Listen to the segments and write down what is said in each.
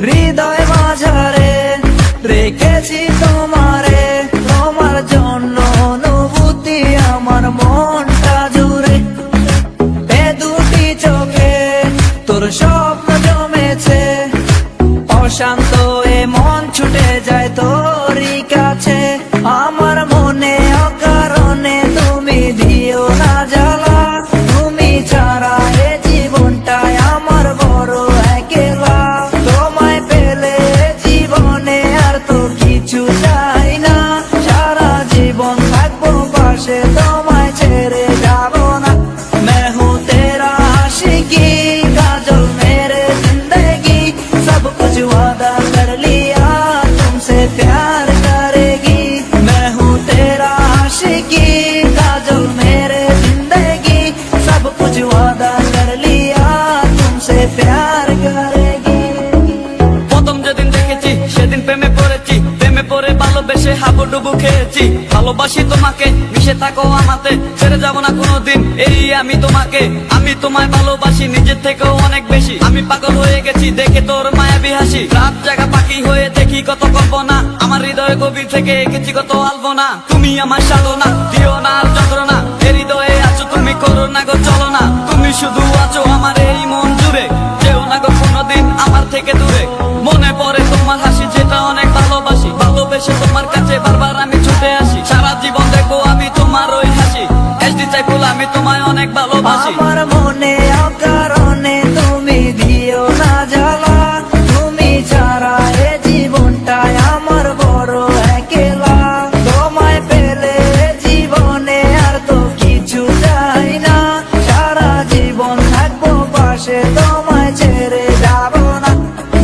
হৃদয় মাঝারে রেখেছি তোমারে, তোমার জন্য অনুভূতি আমার মনটা জুড়ে। এ দুটি চোখে তোর স্বপ্ন জমেছে, অশান্ত এ মন ছুটে যায় তোরই কাছে। আমার মনে অকারণে তুমি দিও না জ্বালা, তুমি ছাড়া এ জীবনটাই আমার বড় একলা। তোমায় পেলে জীবনে আর তো কিছু চাই না, সারা জীবন থাকবো পাশে, তোমায় ছেড়ে যাব না। मैं हूँ तेरा आशिकी, काजल मेरे जिंदगी, सब कुछ वादा कर लिया तुमसे प्यार करेगी। मैं हूँ तेरा आशिकी, काजल मेरे जिंदगी, सब कुछ वादा कर लिया तुमसे प्यार करेगी। প্রথম যেদিন দেখেছি সেদিন প্রেমে পড়েছি, প্রেমে পড়ে ভালোবেসে হাবুডুবু খেয়েছি। ভালোবাসি তোমাকে, মিশে থাকো আমাতে, ছেড়ে যাব না কোনোদিন এই আমি তোমাকে। আমি তোমায় ভালোবাসি নিজের থেকেও অনেক বেশি, আমি পাগল হয়ে গেছি দেখে তোর মায়াবী হাসি। রাত জাগা পাখি হয়ে দেখি কত কল্পনা, আমার হৃদয় গভীর থেকে এঁকেছি কত আলপনা। তুমি আমার সাধনা, দিও না আর যন্ত্রণা, এ হৃদয়ে আছো তুমি, করো না গো চলো না। তুমি শুধু আছো আমার এই মন জুড়ে, যেও না গো কোনোদিন আমার থেকে দূরে। মনে পড়ে তোমার হাসি যেটা অনেক ভালোবাসি, ভালোবেসে তোমার কাছে বারবার আমি ছুটে আসি। সারা জীবন দেখবো আমি তোমার ওই হাসি, এসডি চাইফুল আমি তোমায় অনেক ভালোবাসি। আমার মনে অকারণে তুমি দিও না জ্বালা, তুমি ছাড়া এ জীবনটাই আমার বড় একলা। তোমায় পেলে জীবনে আর তো কিছু চাই না, সারা জীবন থাকবো পাশে, তোমায় ছেড়ে যাব না।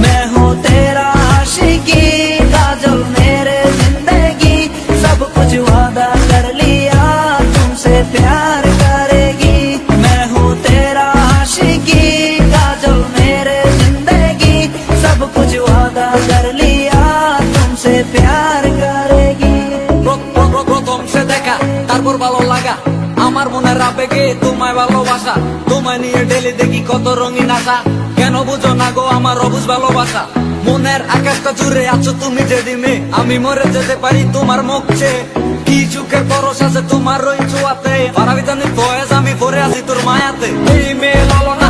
मैं हूँ तेरा आशिकी, काजल मेरे जिंदगी, सब कुछ वादा कर लिया तुमसे प्यार करेगी। मैं हूँ तेरा आशिकी, काजल मेरे जिंदगी, सब कुछ वादा कर लिया तुमसे प्यार करेगी। প্রথম সে দেখা তারপর ভালো লাগা, আমার মনের আবেগে তোমায় ভালোবাসা। তোমায় নিয়ে ডেলি দেখি কত রঙিন আশা, কেন বুঝো না গো আমার অবুঝ ভালোবাসা। মনের আকাশটা জুড়ে আছো তুমি যেদিনে, আমি মরে যেতে পারি তোমার মুখ চেয়ে। কি চোখের পরশ আছে তোমার ওই ছোঁয়াতে, পারাবিতানি ফয়েজ আমি পরে আছি তোর মায়াতে। এই মেয়ে লালনা